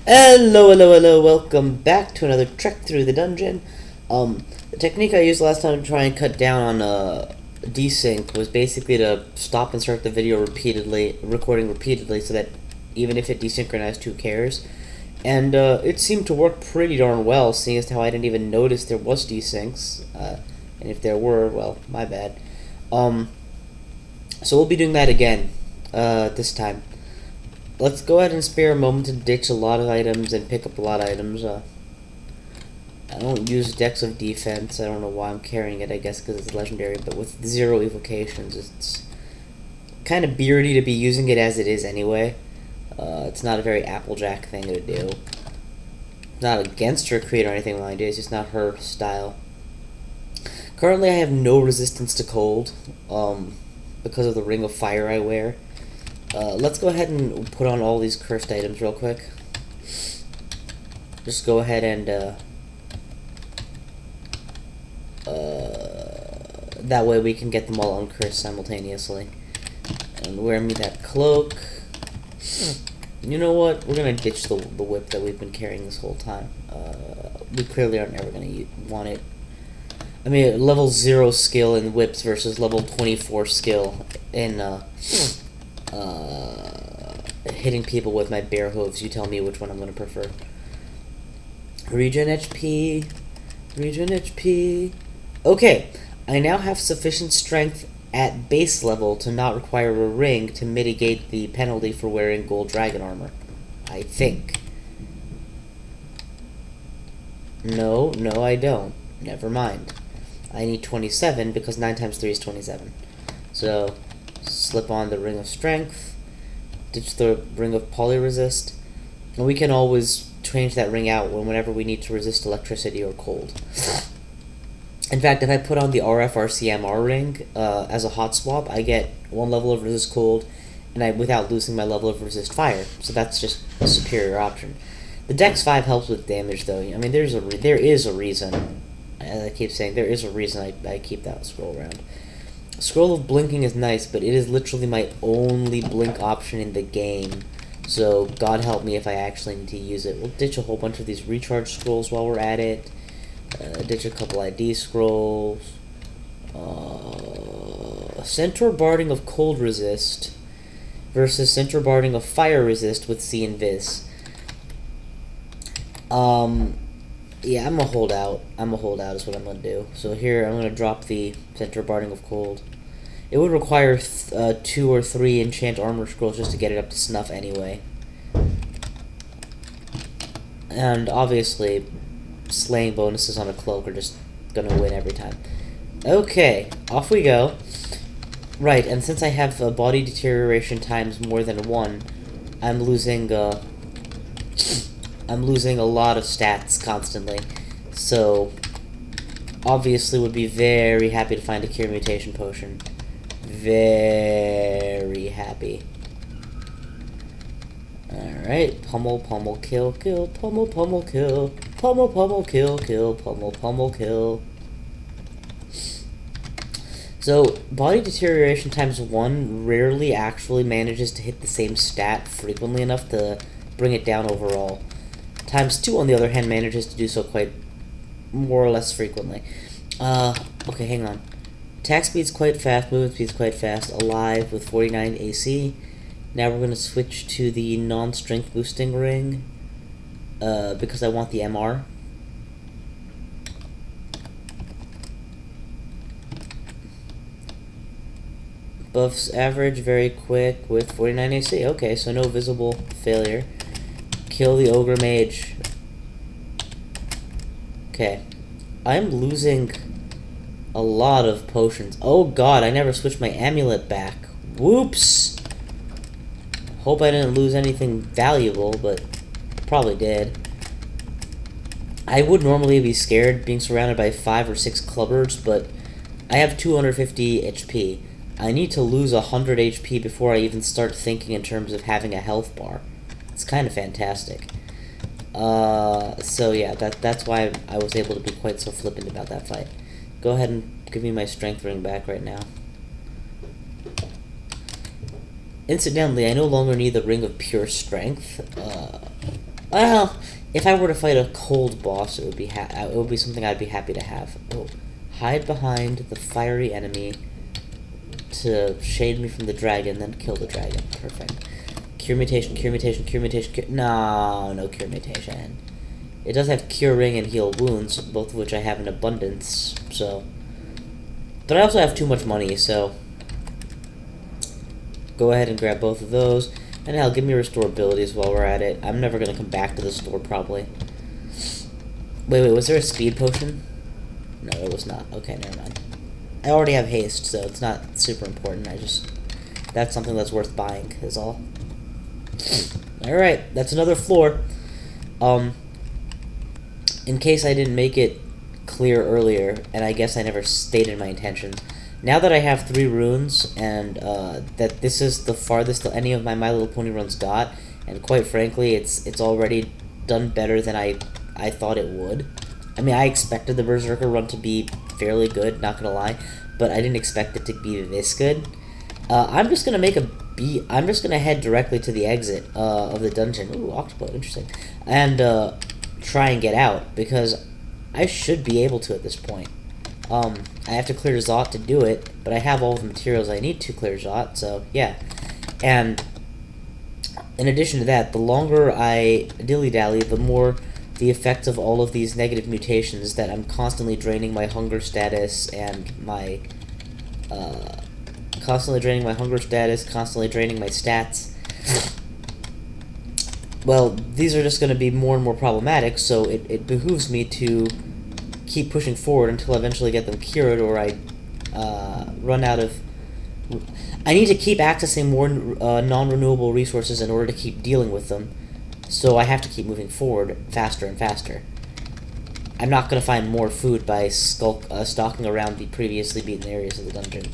Hello, welcome back to another trek through the dungeon. The technique I used last time to try and cut down on desync was basically to stop and start the video recording repeatedly, so that even if it desynchronized, who cares? And it seemed to work pretty darn well, seeing as how I didn't even notice there was desyncs, and if there were, well, my bad. So we'll be doing that again, this time. Let's go ahead and spare a moment to ditch a lot of items and pick up a lot of items. I don't use Decks of Defense. I don't know why I'm carrying it, I guess because it's legendary, but with 0 evocations, it's kind of beardy to be using it as it is anyway. It's not a very Applejack thing to do. Not against her creator or anything like that, it's just not her style. Currently I have no resistance to cold, because of the ring of fire I wear. Let's go ahead and put on all these cursed items real quick. Just go ahead and, that way we can get them all uncursed simultaneously. And wear me that cloak. You know what? We're gonna ditch the whip that we've been carrying this whole time. We clearly aren't ever gonna want it. I mean, level 0 skill in whips versus level 24 skill in, hitting people with my bare hooves. You tell me which one I'm going to prefer. Regen HP. Regen HP. Okay, I now have sufficient strength at base level to not require a ring to mitigate the penalty for wearing gold dragon armor. I think. No, I don't. Never mind. I need 27 because 9 times 3 is 27. So, slip on the ring of strength, ditch the ring of polyresist, and we can always change that ring out whenever we need to resist electricity or cold. In fact, if I put on the RFRCMR ring as a hot swap, I get 1 level of resist cold, and without losing my level of resist fire. So that's just a superior option. The Dex 5 helps with damage, though. I mean, there is a reason. As I keep saying, there is a reason I keep that scroll around. Scroll of Blinking is nice, but it is literally my only blink option in the game. So, God help me if I actually need to use it. We'll ditch a whole bunch of these recharge scrolls while we're at it. Ditch a couple ID scrolls. Centaur Barding of Cold Resist versus Centaur Barding of Fire Resist with C and Viz. Yeah, I'm a holdout. Is what I'm going to do. So here, I'm going to drop the Centaur Barding of Cold. It would require 2 or 3 enchant armor scrolls just to get it up to snuff anyway. And obviously, slaying bonuses on a cloak are just going to win every time. Okay, off we go. Right, and since I have body deterioration times more than 1, I'm losing a lot of stats constantly, so obviously would be very happy to find a cure mutation potion. Very happy. Alright, pummel, kill, pummel, kill, pummel, kill, pummel, kill. So, body deterioration times 1 rarely actually manages to hit the same stat frequently enough to bring it down overall. Times 2, on the other hand, manages to do so quite more or less frequently. Okay, hang on. Attack speed's quite fast, movement speed's quite fast, alive with 49 AC. Now we're going to switch to the non-strength boosting ring, because I want the MR. Buffs average very quick with 49 AC. Okay, so no visible failure. Kill the ogre mage. Okay. I'm losing a lot of potions. Oh god, I never switched my amulet back. Whoops! Hope I didn't lose anything valuable, but probably did. I would normally be scared being surrounded by 5 or 6 clubbers, but I have 250 HP. I need to lose 100 HP before I even start thinking in terms of having a health bar. It's kind of fantastic. So yeah, that's why I was able to be quite so flippant about that fight. Go ahead and give me my strength ring back right now. Incidentally, I no longer need the Ring of Pure Strength. Well, if I were to fight a cold boss, it would be something I'd be happy to have. Oh, hide behind the fiery enemy to shade me from the dragon, then kill the dragon. Perfect. Cure mutation, cure mutation, cure mutation, cure... No cure mutation. It does have cure ring and heal wounds, both of which I have in abundance, so... But I also have too much money, so... Go ahead and grab both of those. And hell, give me restore abilities while we're at it. I'm never going to come back to the store, probably. Wait, was there a speed potion? No, there was not. Okay, never mind. I already have haste, so it's not super important. That's something that's worth buying, is all. Alright, that's another floor. In case I didn't make it clear earlier, and I guess I never stated my intentions, now that I have 3 runes, and that this is the farthest that any of my My Little Pony runs got, and quite frankly, it's already done better than I thought it would. I mean, I expected the Berserker run to be fairly good, not gonna lie, but I didn't expect it to be this good. I'm just gonna I'm just gonna head directly to the exit of the dungeon. Ooh, octopus, interesting. And try and get out, because I should be able to at this point. I have to clear Zot to do it, but I have all the materials I need to clear Zot, so yeah. And in addition to that, the longer I dilly-dally, the more the effects of all of these negative mutations that I'm constantly draining my hunger status and my constantly draining my stats. Well, these are just going to be more and more problematic, so it behooves me to keep pushing forward until I eventually get them cured, or I run out of... I need to keep accessing more non-renewable resources in order to keep dealing with them, so I have to keep moving forward faster and faster. I'm not going to find more food by stalking around the previously beaten areas of the dungeon.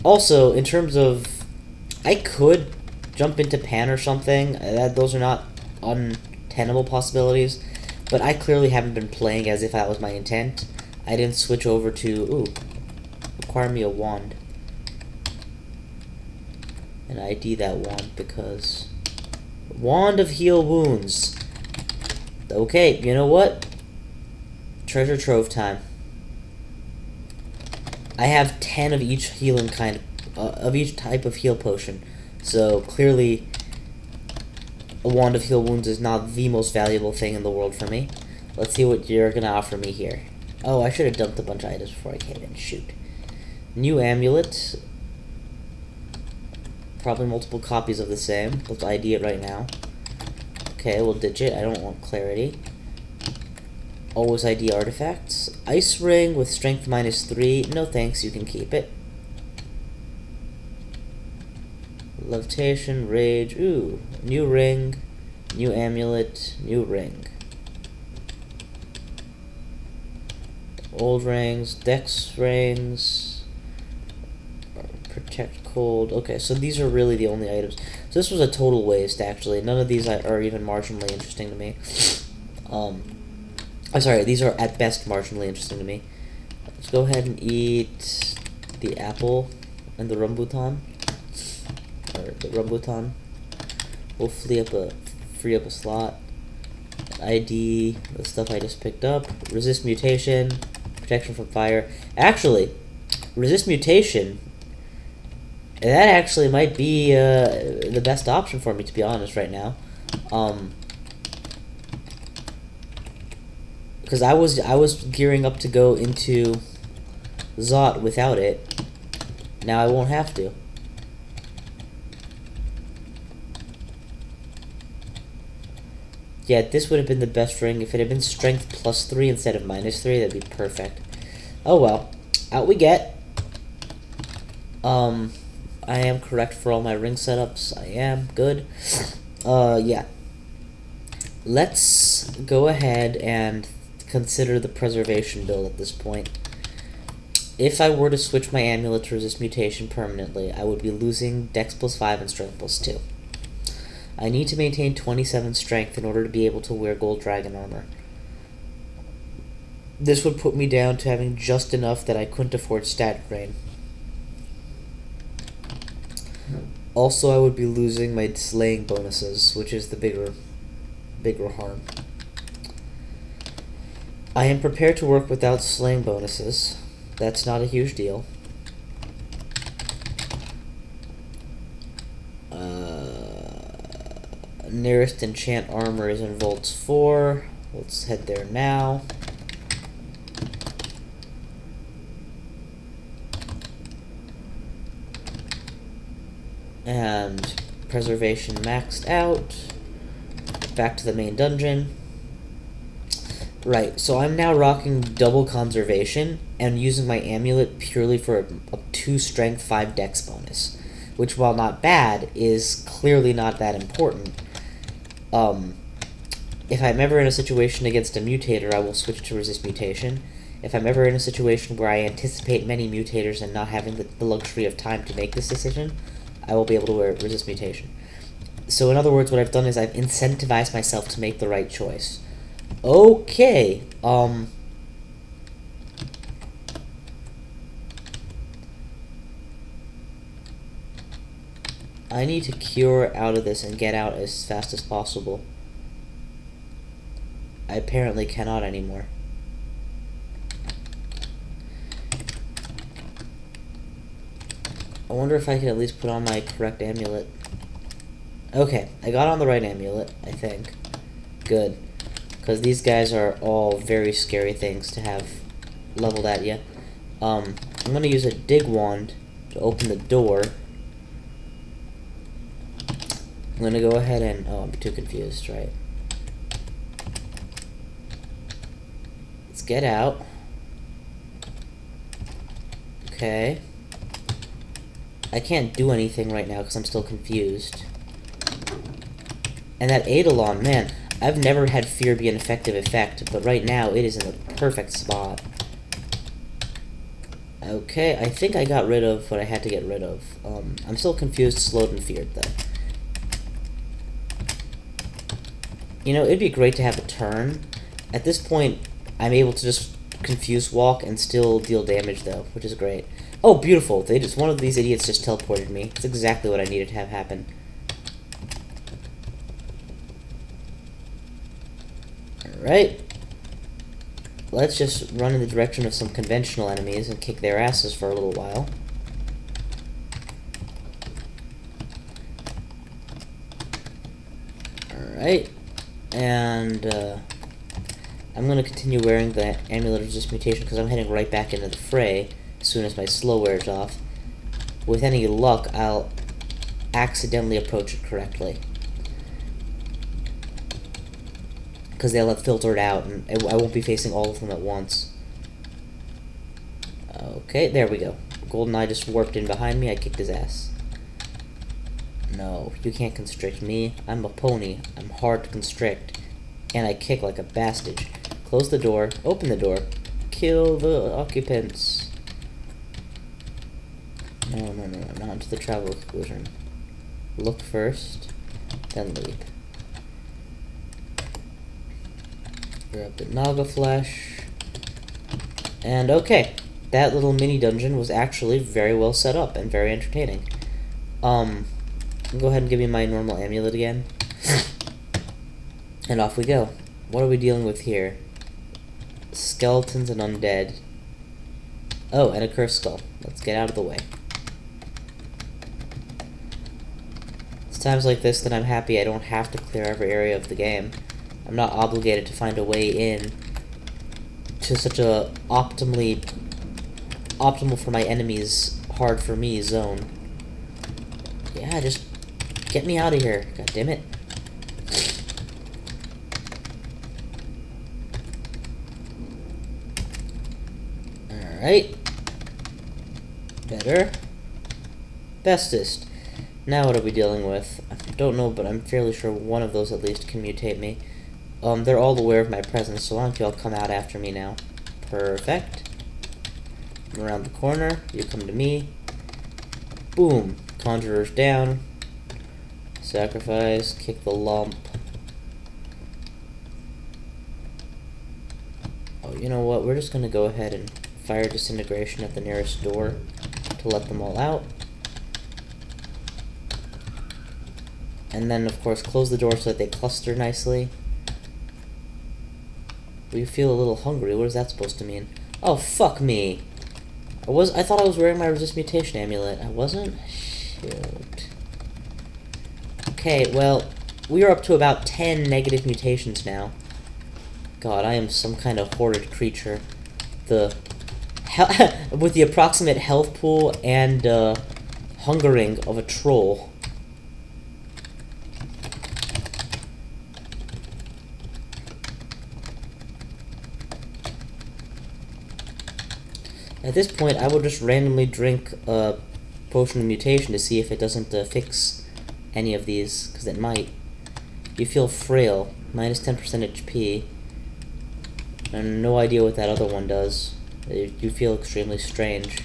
Also, in terms of... I could jump into Pan or something. Those are not untenable possibilities. But I clearly haven't been playing as if that was my intent. I didn't switch over to... Ooh. Require me a wand. And ID that wand because... Wand of Heal Wounds. Okay, you know what? Treasure trove time. I have 10 of each healing kind of each type of heal potion. So clearly a Wand of Heal Wounds is not the most valuable thing in the world for me. Let's see what you're gonna offer me here. Oh, I should have dumped a bunch of items before I came in. Shoot. New amulet. Probably multiple copies of the same. Let's ID it right now. Okay, we'll ditch it. I don't want clarity. Always ID artifacts. Ice ring with strength -3. No thanks, you can keep it. Levitation, rage. Ooh. New ring. New amulet. New ring. Old rings. Dex rings. Protect cold. Okay, so these are really the only items. So this was a total waste, actually. None of these are even marginally interesting to me. I'm sorry, these are at best marginally interesting to me. Let's go ahead and eat the apple and the rambutan. Or the rambutan. We'll free up a slot. ID, the stuff I just picked up. Resist mutation. Protection from fire. Actually, resist mutation... That actually might be the best option for me, to be honest, right now. Because I was gearing up to go into Zot without it. Now I won't have to. Yeah, this would have been the best ring. If it had been strength +3 instead of -3, that'd be perfect. Oh well. Out we get. I am correct for all my ring setups. I am. Good. Yeah. Let's go ahead and consider the preservation build at this point. If I were to switch my amulet to resist mutation permanently, I would be losing Dex +5 and Strength +2. I need to maintain 27 Strength in order to be able to wear Gold Dragon armor. This would put me down to having just enough that I couldn't afford Stat Drain. Also, I would be losing my slaying bonuses, which is the bigger bigger harm. I am prepared to work without slaying bonuses. That's not a huge deal. Nearest enchant armor is in Volts 4. Let's head there now. And preservation maxed out. Back to the main dungeon. Right, so I'm now rocking double conservation and using my amulet purely for a 2 strength 5 dex bonus, which, while not bad, is clearly not that important. If I'm ever in a situation against a mutator, I will switch to resist mutation. If I'm ever in a situation where I anticipate many mutators and not having the luxury of time to make this decision, I will be able to resist mutation. So in other words, what I've done is I've incentivized myself to make the right choice. Okay, I need to cure out of this and get out as fast as possible. I apparently cannot anymore. I wonder if I can at least put on my correct amulet. Okay, I got on the right amulet, I think. Good. Because these guys are all very scary things to have leveled at you. I'm going to use a dig wand to open the door. I'm going to go ahead and... Oh, I'm too confused, right? Let's get out. Okay. I can't do anything right now because I'm still confused. And that Eidolon, man, I've never had fear be an effective effect, but right now it is in the perfect spot. Okay, I think I got rid of what I had to get rid of. I'm still confused, slowed, and feared, though. You know, it'd be great to have a turn. At this point, I'm able to just confuse walk and still deal damage, though, which is great. Oh, beautiful! One of these idiots just teleported me. That's exactly what I needed to have happen. Alright. Let's just run in the direction of some conventional enemies and kick their asses for a little while. Alright. And, I'm going to continue wearing the Amulet of Resist Mutation because I'm heading right back into the fray as soon as my slow wears off. With any luck, I'll accidentally approach it correctly. Because they'll have filtered out, and I won't be facing all of them at once. Okay, there we go. GoldenEye just warped in behind me, I kicked his ass. No, you can't constrict me. I'm a pony. I'm hard to constrict. And I kick like a bastard. Close the door, open the door, kill the occupants. No, not into the travel exclusion. Look first, then leap. Grab the Naga flesh. And okay, that little mini dungeon was actually very well set up and very entertaining. Go ahead and give me my normal amulet again. And off we go. What are we dealing with here? Skeletons and undead. Oh, and a cursed skull. Let's get out of the way. It's times like this that I'm happy I don't have to clear every area of the game. I'm not obligated to find a way in to such a optimal for my enemies, hard for me zone. Yeah, just get me out of here. God damn it. Alright. Better. Bestest. Now what are we dealing with? I don't know, but I'm fairly sure one of those at least can mutate me. They're all aware of my presence, so why don't you all come out after me now? Perfect. I'm around the corner. You come to me. Boom. Conjurer's down. Sacrifice. Kick the lump. Oh, you know what? We're just going to go ahead and fire disintegration at the nearest door to let them all out. And then, of course, close the door so that they cluster nicely. We feel a little hungry. What is that supposed to mean? Oh, fuck me. I thought I was wearing my resist mutation amulet. I wasn't? Shoot. Okay, well, we are up to about 10 negative mutations now. God, I am some kind of horrid creature. With the approximate health pool and hungering of a troll. At this point, I will just randomly drink a potion of mutation to see if it doesn't fix any of these, because it might. You feel frail, minus 10% HP, and no idea what that other one does. You feel extremely strange.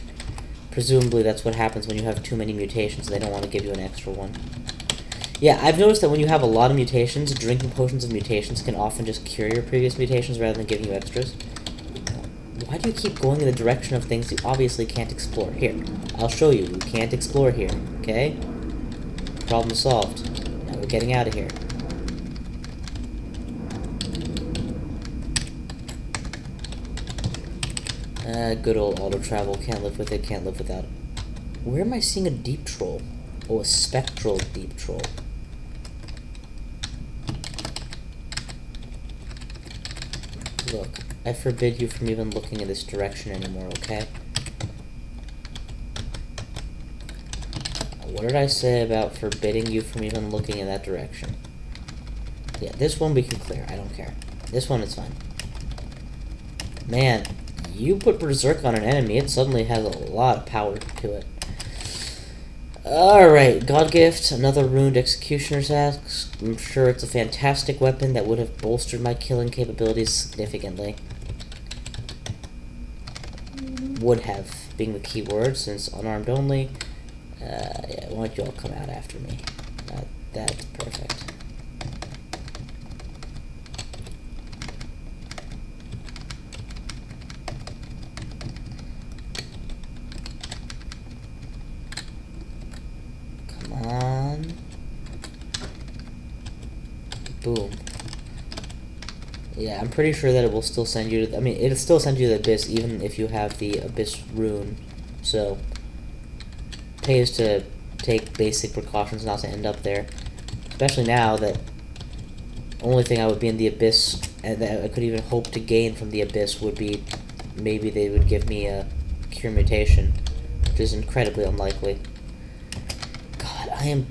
Presumably that's what happens when you have too many mutations, and they don't want to give you an extra one. Yeah, I've noticed that when you have a lot of mutations, drinking potions of mutations can often just cure your previous mutations rather than giving you extras. Why do you keep going in the direction of things you obviously can't explore? Here, I'll show you. You can't explore here, okay? Problem solved. Now we're getting out of here. Good old auto-travel. Can't live with it, can't live without it. Where am I seeing a deep troll? Oh, a spectral deep troll. Look, I forbid you from even looking in this direction anymore, okay? What did I say about forbidding you from even looking in that direction? Yeah, this one we can clear. I don't care. This one is fine. Man, you put Berserk on an enemy, it suddenly has a lot of power to it. Alright, God Gift, another Ruined Executioner's Axe. I'm sure it's a fantastic weapon that would have bolstered my killing capabilities significantly. Would have, being the key word, since unarmed only. Yeah, why don't you all come out after me? That's perfect. Come on. Boom. Yeah, I'm pretty sure that it will still send you to... I mean, it'll still send you to the Abyss even if you have the Abyss rune. So, pays to take basic precautions not to end up there. Especially now that the only thing I would be in the Abyss and that I could even hope to gain from the Abyss would be maybe they would give me a cure mutation, which is incredibly unlikely. God, I am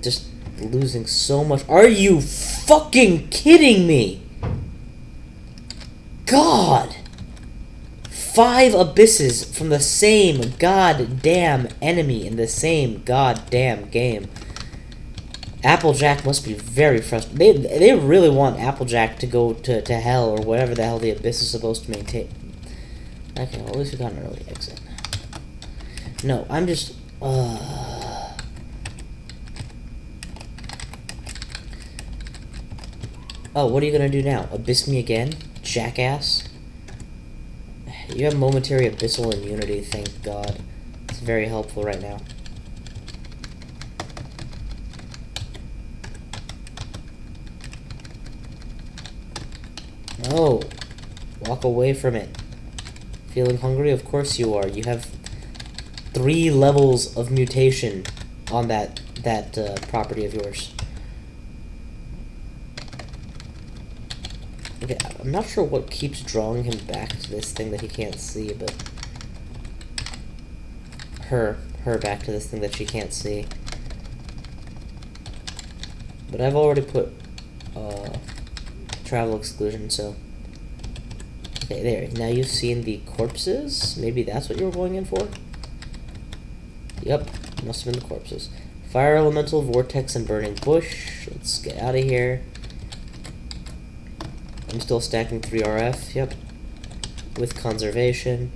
just losing so much. Are you fucking kidding me? God! 5 abysses from the same goddamn enemy in the same goddamn game. Applejack must be very frustrated. They really want Applejack to go to hell or whatever the hell the Abyss is supposed to maintain. Okay, well, at least we got an early exit. No, I'm just... Oh, what are you gonna do now? Abyss me again? Jackass? You have momentary abyssal immunity, thank God. It's very helpful right now. No! Walk away from it. Feeling hungry? Of course you are. You have 3 levels of mutation on that property of yours. Okay, I'm not sure what keeps drawing him back to this thing that he can't see, but... Her back to this thing that she can't see. But I've already put, travel exclusion, so... Okay, there. Now you've seen the corpses? Maybe that's what you were going in for? Yep, must have been the corpses. Fire Elemental, Vortex, and Burning Bush. Let's get out of here. I'm still stacking 3 RF, yep. With conservation.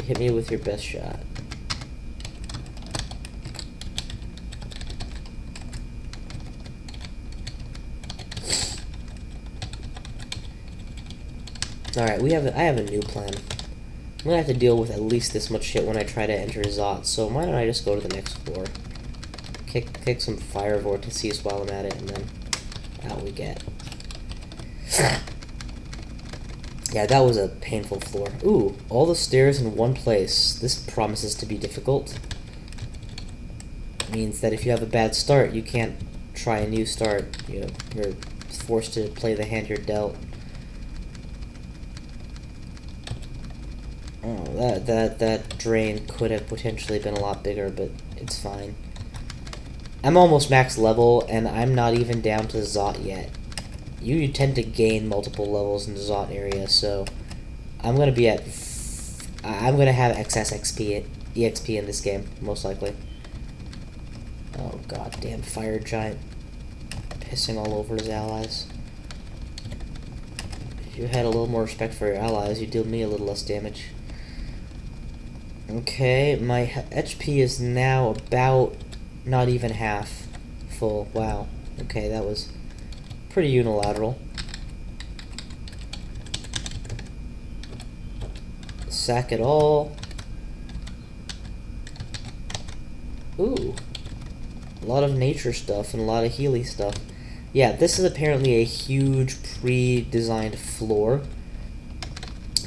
Hit me with your best shot. Alright, I have a new plan. I'm gonna have to deal with at least this much shit when I try to enter Zot, so why don't I just go to the next floor. Kick some fire vortices while I'm at it, and then out we get. Yeah, that was a painful floor. Ooh, all the stairs in one place. This promises to be difficult. Means that if you have a bad start, you can't try a new start. You're forced to play the hand you're dealt. Oh, that drain could have potentially been a lot bigger, but it's fine. I'm almost max level, and I'm not even down to Zot yet. You tend to gain multiple levels in the Zot area, so I'm gonna be at. I'm gonna have excess EXP in this game, most likely. Oh goddamn fire giant, pissing all over his allies. If you had a little more respect for your allies, you'd deal me a little less damage. Okay, my HP is now about not even half full. Wow. Okay, that was pretty unilateral. Sack it all. Ooh. A lot of nature stuff and a lot of Healy stuff. Yeah, this is apparently a huge pre-designed floor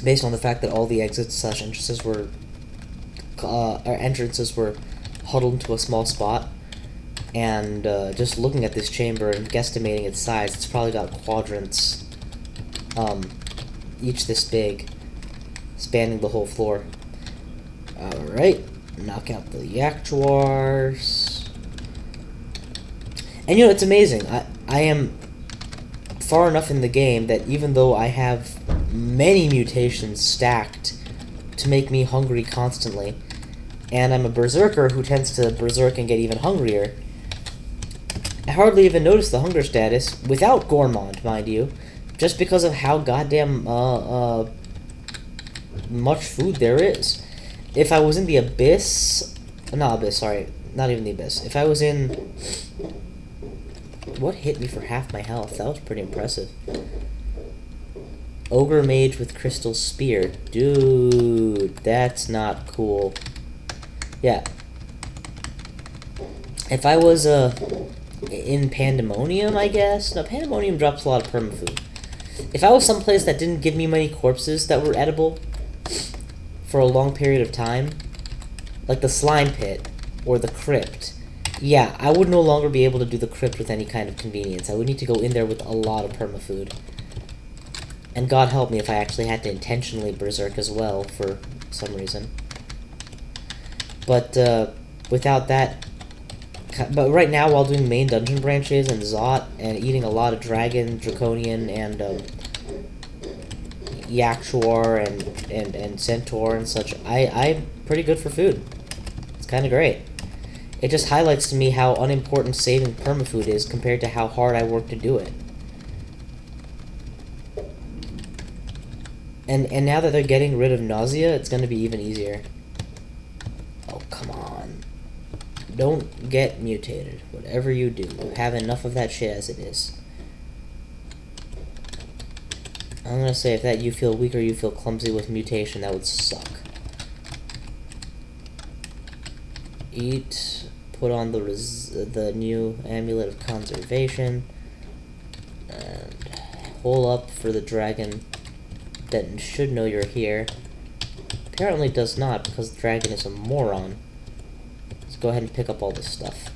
based on the fact that all the exits / entrances were huddled into a small spot. And just looking at this chamber and guesstimating its size, it's probably got quadrants, each this big, spanning the whole floor. Alright, knock out the Yaktuars. And you know, it's amazing. I am far enough in the game that even though I have many mutations stacked to make me hungry constantly, and I'm a berserker who tends to berserk and get even hungrier, I hardly even notice the hunger status, without Gourmand, mind you, just because of how goddamn much food there is. If I was in the Abyss... Not Abyss, sorry. Not even the Abyss. If I was in... What hit me for half my health? That was pretty impressive. Ogre Mage with Crystal Spear. Dude, that's not cool. Yeah. If I was in Pandemonium, I guess? No, Pandemonium drops a lot of permafood. If I was someplace that didn't give me many corpses that were edible for a long period of time, like the Slime Pit or the Crypt, yeah, I would no longer be able to do the Crypt with any kind of convenience. I would need to go in there with a lot of permafood. And God help me if I actually had to intentionally berserk as well for some reason. But without that... But right now, while doing main dungeon branches and Zot, and eating a lot of Dragon, Draconian, and Yaktuar, and Centaur and such, I'm pretty good for food. It's kind of great. It just highlights to me how unimportant saving permafood is compared to how hard I work to do it. And now that they're getting rid of nausea, it's going to be even easier. Oh, come on. Don't get mutated. Whatever you do, have enough of that shit as it is. I'm going to say if that you feel weak or you feel clumsy with mutation, that would suck. Eat, put on the new Amulet of Conservation, and hole up for the dragon that should know you're here. Apparently does not, because the dragon is a moron. Let's go ahead and pick up all this stuff.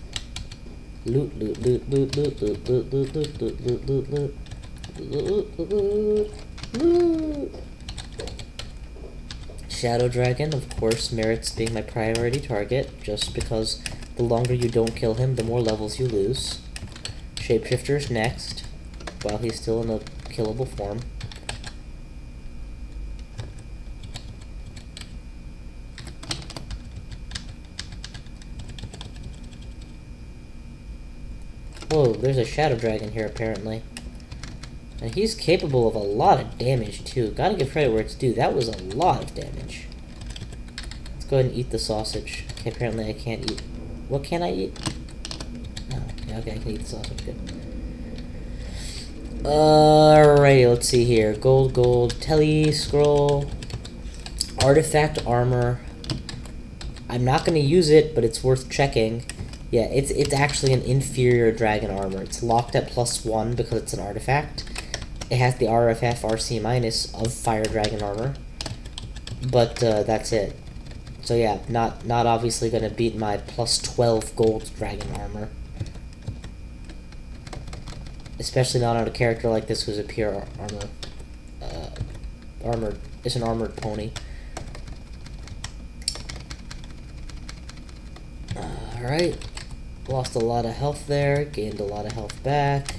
Loot, loot, loot, loot, loot, loot, loot, loot, loot, loot, loot, loot, loot, loot, loot, loot. Shadow Dragon, of course, merits being my priority target, just because the longer you don't kill him, the more levels you lose. Shapeshifter's next, while he's still in a killable form. Whoa, there's a Shadow Dragon here, apparently. And he's capable of a lot of damage, too. Gotta give credit where it's due. That was a lot of damage. Let's go ahead and eat the sausage. Okay, apparently I can't eat... What can I eat? Oh, yeah, okay, I can eat the sausage. Good. Alrighty, let's see here. Gold, gold, tele, scroll, artifact armor. I'm not going to use it, but it's worth checking. Yeah, it's actually an inferior dragon armor. It's locked at +1 because it's an artifact. It has the RFF RC minus of Fire Dragon armor, but that's it. So yeah, not obviously gonna beat my plus 12 gold dragon armor. Especially not on a character like this who's a pure armor. It's an armored pony. Alright. Lost a lot of health there, gained a lot of health back.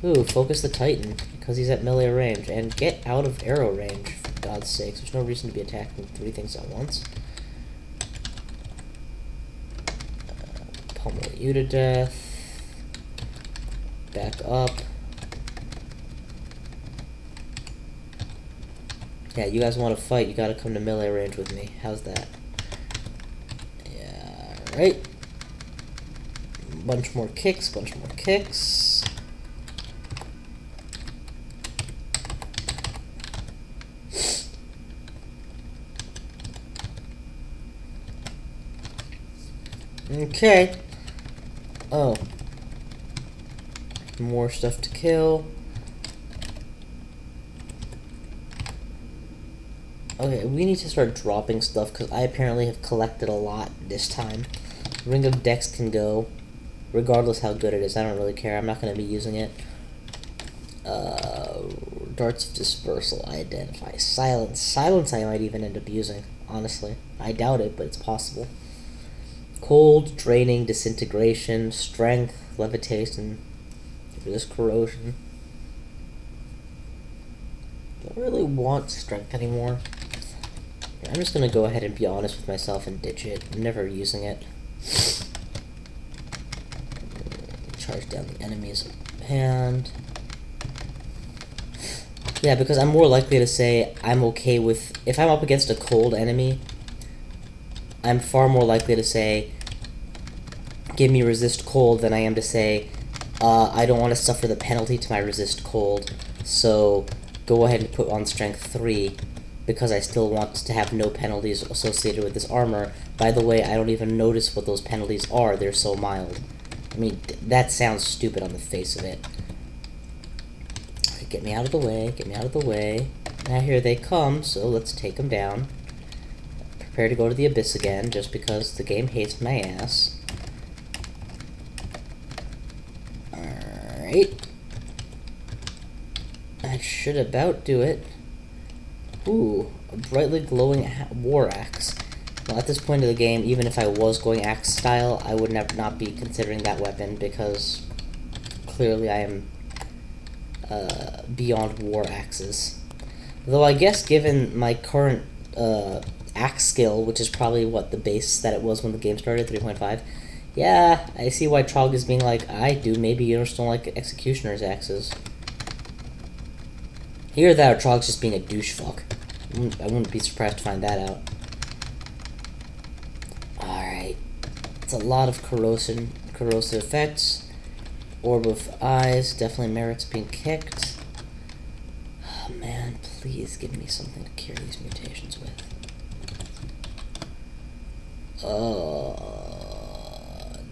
Ooh, focus the Titan, because he's at melee range. And get out of arrow range, for God's sakes. There's no reason to be attacking 3 things at once. Pummel you to death. Back up. Yeah, you guys want to fight, you gotta come to melee range with me. How's that? Yeah, right. Bunch more kicks. Okay. Oh. More stuff to kill. Okay, we need to start dropping stuff, because I apparently have collected a lot this time. Ring of Dex can go, regardless how good it is. I don't really care. I'm not going to be using it. Darts of Dispersal, Identify. Silence. Silence I might even end up using, honestly. I doubt it, but it's possible. Cold, Draining, Disintegration, Strength, Levitation, Resist Corrosion. Don't really want Strength anymore. I'm just gonna go ahead and be honest with myself and ditch it. I'm never using it. Charge down the enemy's hand. Yeah, because I'm more likely to say I'm okay with... If I'm up against a cold enemy, I'm far more likely to say, give me resist cold, than I am to say, I don't want to suffer the penalty to my resist cold, so go ahead and put on strength 3, because I still want to have no penalties associated with this armor. By the way, I don't even notice what those penalties are, they're so mild. I mean, that sounds stupid on the face of it. Get me out of the way, Now here they come, so let's take them down. Prepare to go to the abyss again, just because the game hates my ass. Alright. That should about do it. Ooh, a brightly glowing war axe. Well, at this point of the game, even if I was going axe style, I would not be considering that weapon, because clearly I am beyond war axes. Though I guess given my current axe skill, which is probably what the base that it was when the game started, 3.5, yeah, I see why Trog is being like, I do, maybe you just don't like executioner's axes. Either that or Trog's just being a douche fuck. I wouldn't be surprised to find that out. Alright. It's a lot of corrosive effects. Orb of Eyes definitely merits being kicked. Oh man, please give me something to cure these mutations with.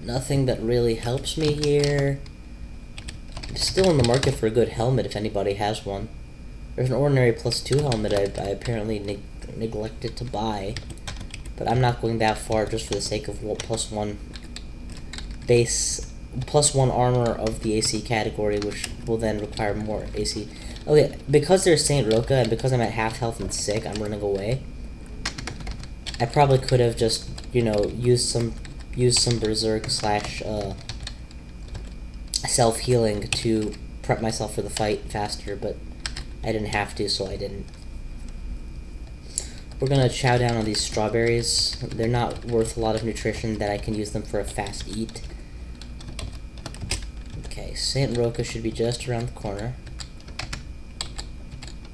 Nothing that really helps me here. I'm still in the market for a good helmet if anybody has one. There's an ordinary +2 helmet I apparently neglected to buy. But I'm not going that far just for the sake of +1 base, +1 armor of the AC category, which will then require more AC. Okay, because there's Saint Roca, and because I'm at half health and sick, I'm running away. I probably could have just, you know, used some berserk slash self-healing to prep myself for the fight faster, but I didn't have to, so I didn't. We're gonna chow down on these strawberries. They're not worth a lot of nutrition that I can use them for a fast eat. Okay, Saint Roca should be just around the corner.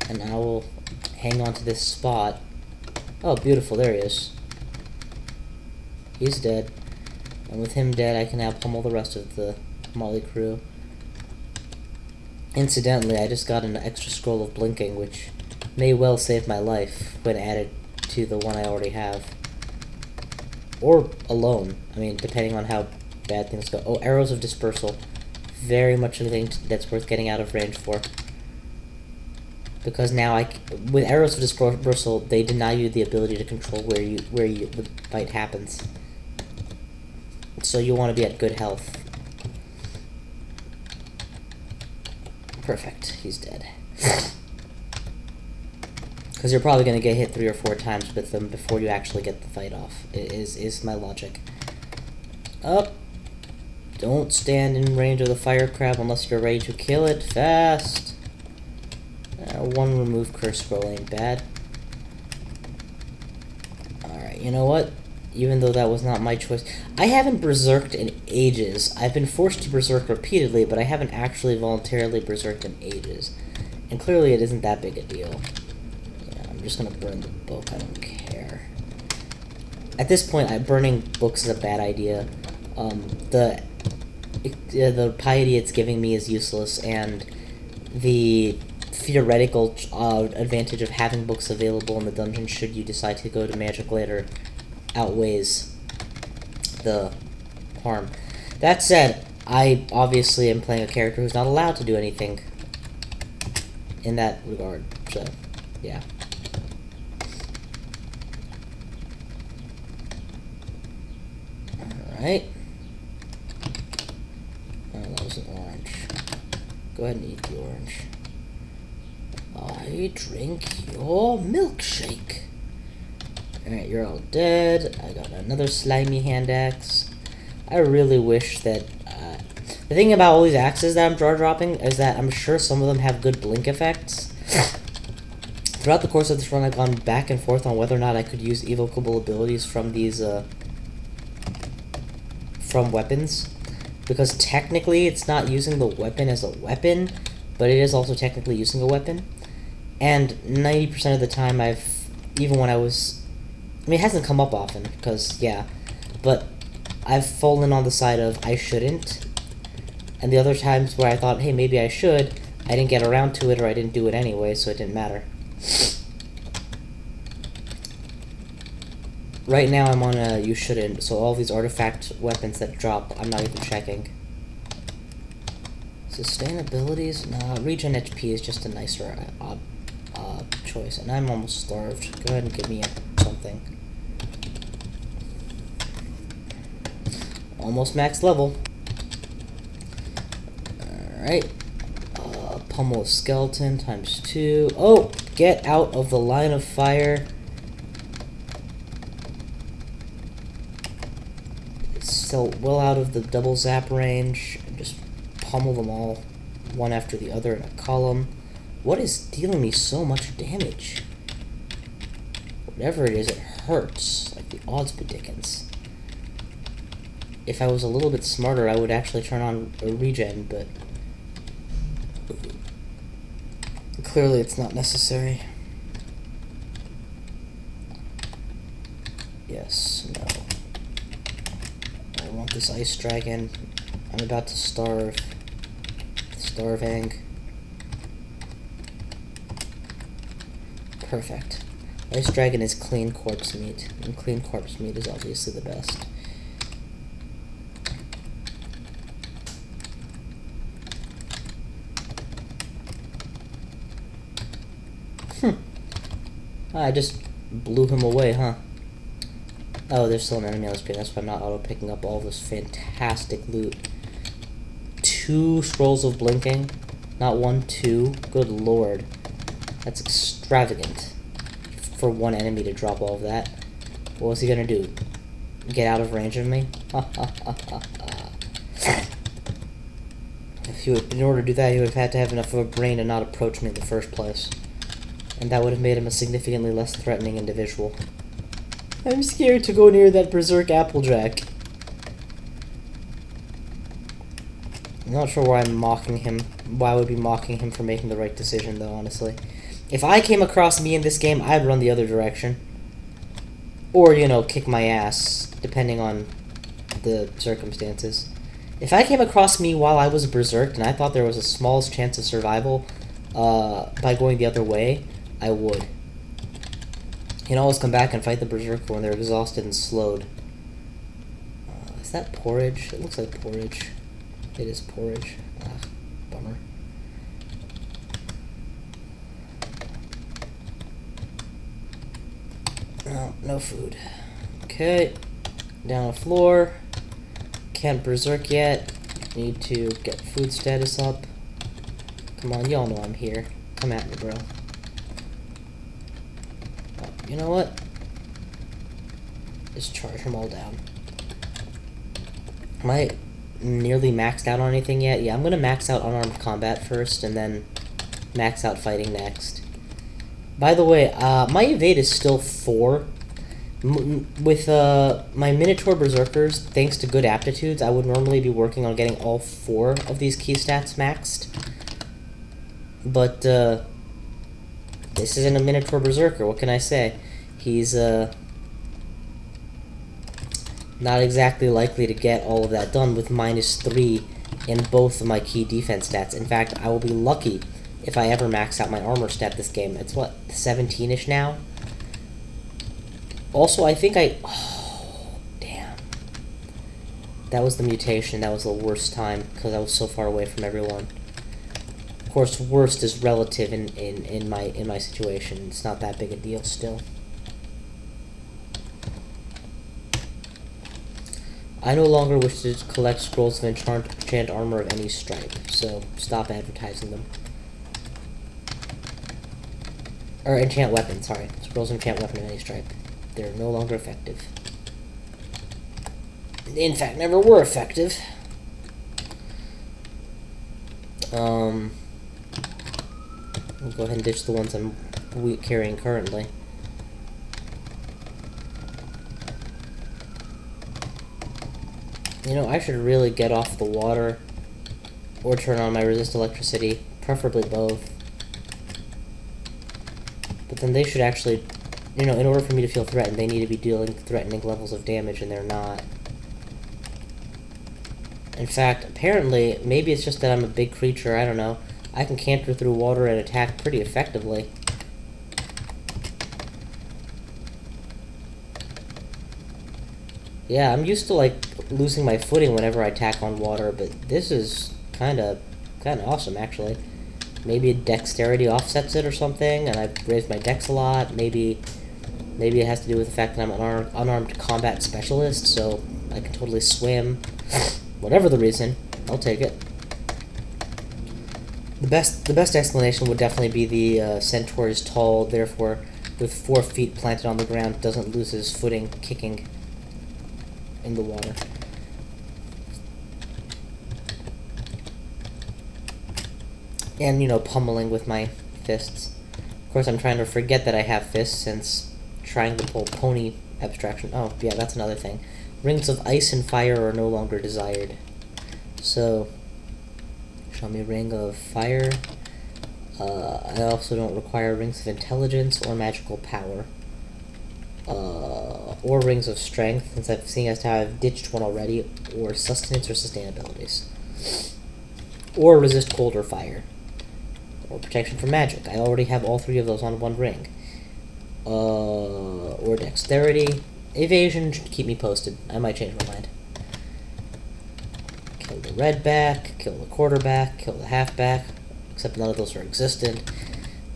And I will hang on to this spot. Oh, beautiful, there he is. He's dead. And with him dead, I can now pummel the rest of the Molly crew. Incidentally, I just got an extra scroll of blinking, which may well save my life when added to the one I already have. Or alone. I mean, depending on how bad things go. Oh, arrows of dispersal. Very much a thing that's worth getting out of range for. because now with arrows of dispersal, they deny you the ability to control where the fight happens. So you want to be at good health. Perfect. He's dead. Because you're probably going to get hit 3 or 4 times with them before you actually get the fight off. Is my logic. Up. Don't stand in range of the fire crab unless you're ready to kill it fast. 1 remove curse scroll ain't bad. Alright, you know what? Even though that was not my choice. I haven't berserked in ages. I've been forced to berserk repeatedly, but I haven't actually voluntarily berserked in ages. And clearly it isn't that big a deal. Yeah, I'm just gonna burn the book, I don't care. At this point, burning books is a bad idea. The piety it's giving me is useless, and the theoretical advantage of having books available in the dungeon should you decide to go to magic later outweighs the harm. That said, I obviously am playing a character who's not allowed to do anything in that regard, so yeah. Alright. Oh, that was an orange. Go ahead and eat the orange. I drink your milkshake. Alright, you're all dead. I got another slimy hand axe. I really wish that... the thing about all these axes that I'm dropping is that I'm sure some of them have good blink effects. Throughout the course of this run, I've gone back and forth on whether or not I could use evocable abilities from these, from weapons. Because technically, it's not using the weapon as a weapon, but it is also technically using a weapon. And 90% of the time, even when I was... I mean, it hasn't come up often, because, yeah. But I've fallen on the side of I shouldn't. And the other times where I thought, hey, maybe I should, I didn't get around to it, or I didn't do it anyway, so it didn't matter. Right now, I'm on a you shouldn't, so all these artifact weapons that drop, I'm not even checking. Sustainabilities? Nah, regen HP is just a nicer choice, and I'm almost starved. Go ahead and give me something. Almost max level. Alright. Pummel of skeleton times 2. Oh! Get out of the line of fire. It's still well out of the double zap range. Just pummel them all, one after the other in a column. What is dealing me so much damage? Whatever it is, it hurts. Like the odds be dickens. If I was a little bit smarter, I would actually turn on a regen, but clearly it's not necessary. Yes, no. I want this ice dragon. I'm about to starve. Starving. Perfect. Ice dragon is clean corpse meat, and clean corpse meat is obviously the best. I just blew him away, huh? Oh, there's still an enemy on the screen. That's why I'm not auto-picking up all this fantastic loot. 2 scrolls of blinking. Not 1, 2. Good lord. That's extravagant. For one enemy to drop all of that. What was he gonna do? Get out of range of me? If he would, in order to do that, he would have had to have enough of a brain to not approach me in the first place. And that would have made him a significantly less threatening individual. I'm scared to go near that berserk Applejack. I'm not sure why I'm mocking him. Why I would be mocking him for making the right decision, though, honestly. If I came across me in this game, I'd run the other direction. Or, you know, kick my ass, depending on the circumstances. If I came across me while I was berserked and I thought there was a smallest chance of survival by going the other way, I would. You can always come back and fight the berserker when they're exhausted and slowed. Is that porridge? It looks like porridge. It is porridge. Ah, bummer. Oh, no food. Okay. Down the floor. Can't berserk yet. Need to get food status up. Come on, y'all know I'm here. Come at me, bro. Oh, you know what? Just charge them all down. Am I nearly maxed out on anything yet? Yeah, I'm gonna max out unarmed combat first, and then max out fighting next. By the way, my evade is still 4. With my Minotaur Berserkers, thanks to good aptitudes, I would normally be working on getting all 4 of these key stats maxed. But, this isn't a Minotaur Berserker, what can I say? He's, not exactly likely to get all of that done with -3 in both of my key defense stats. In fact, I will be lucky if I ever max out my armor stat this game. It's, what, 17-ish now? Also, I think oh, damn. That was the mutation. That was the worst time, because I was so far away from everyone. Of course, worst is relative in my situation. It's not that big a deal still. I no longer wish to collect scrolls of enchant armor of any stripe, so stop advertising them. Or enchant weapon, sorry. Scrolls of enchant weapon of any stripe. They're no longer effective. They, in fact, never were effective. We'll go ahead and ditch the ones I'm carrying currently. You know, I should really get off the water or turn on my resist electricity, preferably both. But then they should actually, you know, in order for me to feel threatened, they need to be dealing threatening levels of damage, and they're not. In fact, apparently, maybe it's just that I'm a big creature, I don't know. I can canter through water and attack pretty effectively. Yeah, I'm used to, like, losing my footing whenever I attack on water, but this is kind of awesome, actually. Maybe dexterity offsets it or something, and I've raised my dex a lot. Maybe it has to do with the fact that I'm an unarmed combat specialist, so I can totally swim. Whatever the reason, I'll take it. The best explanation would definitely be the centaur is tall, therefore, with 4 feet planted on the ground, doesn't lose his footing kicking in the water. And, you know, pummeling with my fists. Of course, I'm trying to forget that I have fists, since trying to pull pony abstraction. Oh, yeah, that's another thing. Rings of ice and fire are no longer desired. So, show me ring of fire. I also don't require rings of intelligence or magical power. Or rings of strength, since I've seen as how I've ditched one already, or sustenance or sustain abilities. Or resist cold or fire. Or protection from magic. I already have all 3 of those on 1 ring. Or dexterity. Evasion should keep me posted. I might change my mind. Kill the redback, kill the quarterback, kill the halfback, except none of those are existent.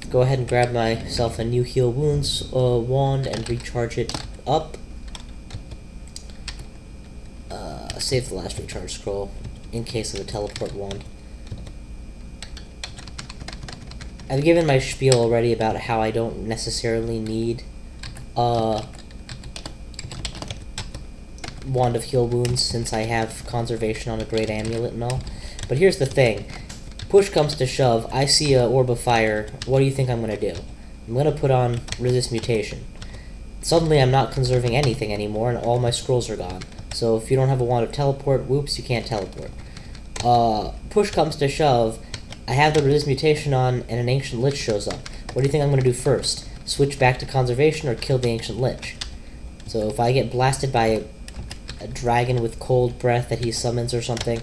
Go ahead and grab myself a new heal wounds wand and recharge it up. Save the last recharge scroll in case of a teleport wand. I've given my spiel already about how I don't necessarily need Wand of Heal Wounds, since I have conservation on a great amulet and all. But here's the thing. Push comes to shove, I see a orb of fire, what do you think I'm going to do? I'm going to put on resist mutation. Suddenly I'm not conserving anything anymore, and all my scrolls are gone. So if you don't have a wand of teleport, whoops, you can't teleport. Push comes to shove, I have the resist mutation on, and an ancient lich shows up. What do you think I'm going to do first? Switch back to conservation or kill the ancient lich? So if I get blasted by a dragon with cold breath that he summons or something,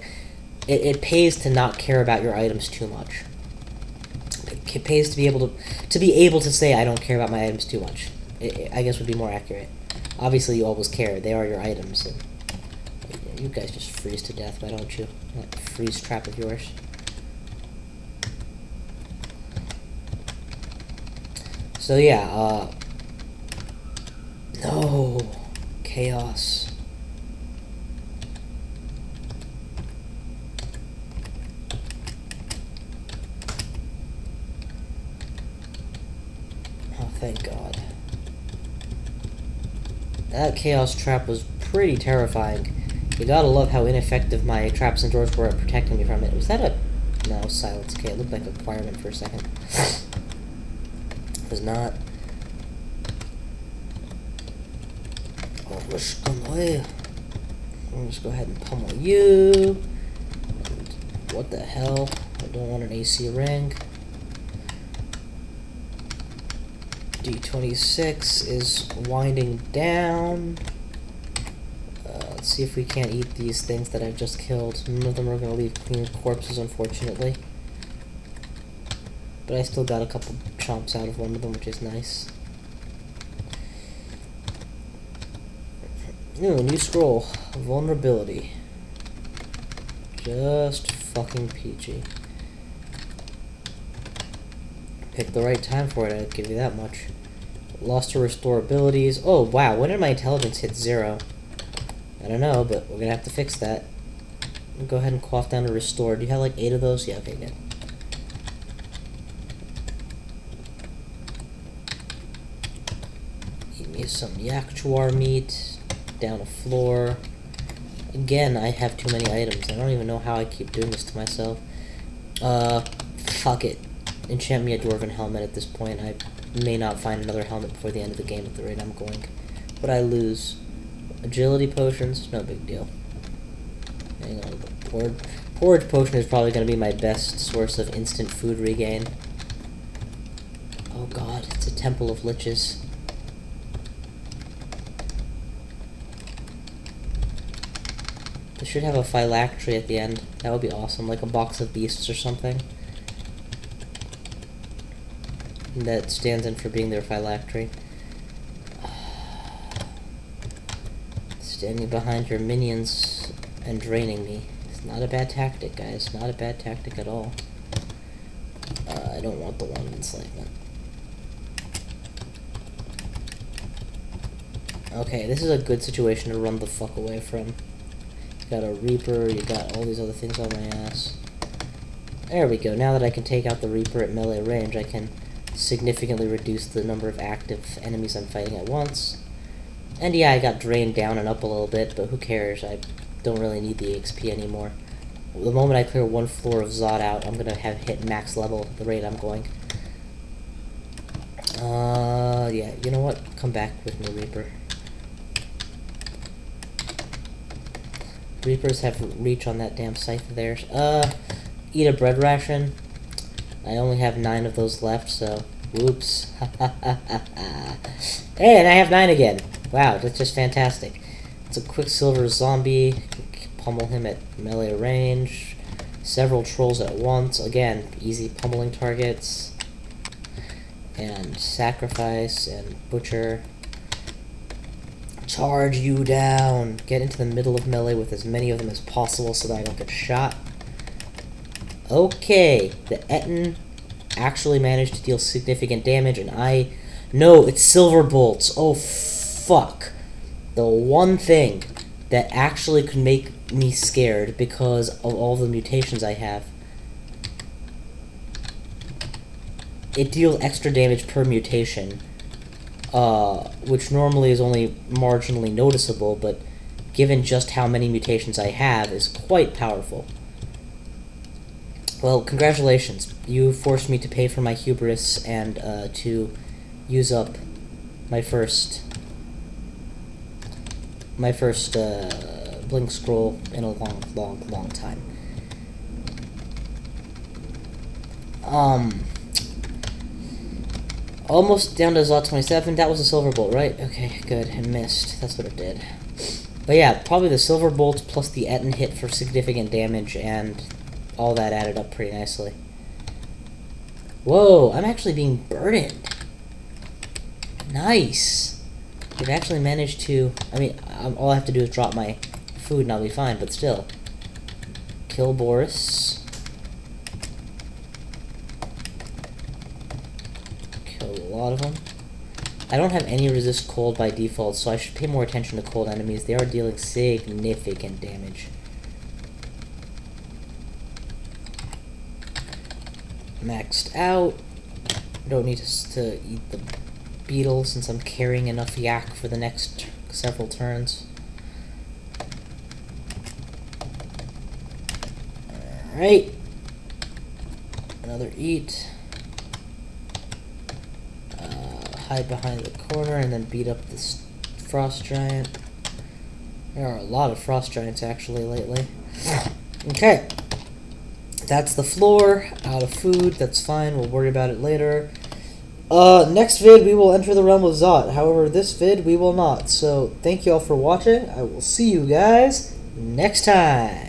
it pays to not care about your items too much. It pays to be able to say I don't care about my items too much. I guess would be more accurate. Obviously you always care, they are your items. And you guys just freeze to death, why don't you? That freeze trap of yours. So yeah, No. Chaos. Oh, thank God. That chaos trap was pretty terrifying. You gotta love how ineffective my traps and doors were at protecting me from it. Was that a... No, silence. Okay, it looked like a requirement for a second. It was not. Oh, let's just go ahead and pummel you. And what the hell? I don't want an AC ring. D26 is winding down. Let's see if we can't eat these things that I've just killed. None of them are going to leave clean corpses, unfortunately. But I still got a couple chomps out of one of them, which is nice. Ooh, new scroll. Vulnerability. Just fucking peachy. Picked the right time for it, I'll give you that much. Lost to restore abilities. Oh, wow, when did my intelligence hit 0? I don't know, but we're gonna have to fix that. Go ahead and quaff down to restore. Do you have like 8 of those? Yeah, okay, good. Eat me some yakchuar meat. Down a floor. Again, I have too many items. I don't even know how I keep doing this to myself. Fuck it. Enchant me a dwarven helmet at this point. I may not find another helmet before the end of the game at the rate I'm going. But I lose. Agility potions, no big deal. Hang on, the porridge potion is probably going to be my best source of instant food regain. Oh god, it's a temple of liches. They should have a phylactery at the end. That would be awesome, like a box of beasts or something. That stands in for being their phylactery. Standing behind your minions and draining me. It's not a bad tactic, guys. Not a bad tactic at all. I don't want the one enslavement. Okay, this is a good situation to run the fuck away from. You got a Reaper, you got all these other things on my ass. There we go. Now that I can take out the Reaper at melee range, I can significantly reduce the number of active enemies I'm fighting at once. And yeah, I got drained down and up a little bit, but who cares? I don't really need the XP anymore. The moment I clear one floor of Zod out, I'm gonna have hit max level at the rate I'm going. Yeah, you know what? Come back with me, Reaper. Reapers have reach on that damn scythe of theirs. Eat a bread ration. I only have 9 of those left, so whoops. Hey, and I have 9 again. Wow, that's just fantastic. It's a Quicksilver zombie. Pummel him at melee range. Several trolls at once. Again, easy pummeling targets. And sacrifice and butcher. Charge you down. Get into the middle of melee with as many of them as possible so that I don't get shot. Okay, the Etten actually managed to deal significant damage, and no, it's silver bolts. Oh, fuck. The one thing that actually could make me scared because of all the mutations I have. It deals extra damage per mutation, which normally is only marginally noticeable, but given just how many mutations I have, is quite powerful. Well, congratulations. You forced me to pay for my hubris and to use up my first blink scroll in a long time. Almost down to Zot 27. That was a silver bolt, right? Okay, good. It missed. That's what it did. But yeah, probably the silver bolts plus the Etten hit for significant damage, and all that added up pretty nicely. Whoa, I'm actually being burdened. Nice. We've actually managed to... I mean, all I have to do is drop my food and I'll be fine, but still. Kill Boris. Kill a lot of them. I don't have any resist cold by default, so I should pay more attention to cold enemies. They are dealing significant damage. Maxed out. Don't need to eat the beetle since I'm carrying enough yak for the next several turns. Alright. Another eat. Hide behind the corner and then beat up this frost giant. There are a lot of frost giants actually lately. Okay. That's the floor. Out of food. That's fine. We'll worry about it later. Next vid we will enter the realm of Zot. However, this vid we will not. So thank you all for watching. I will see you guys next time.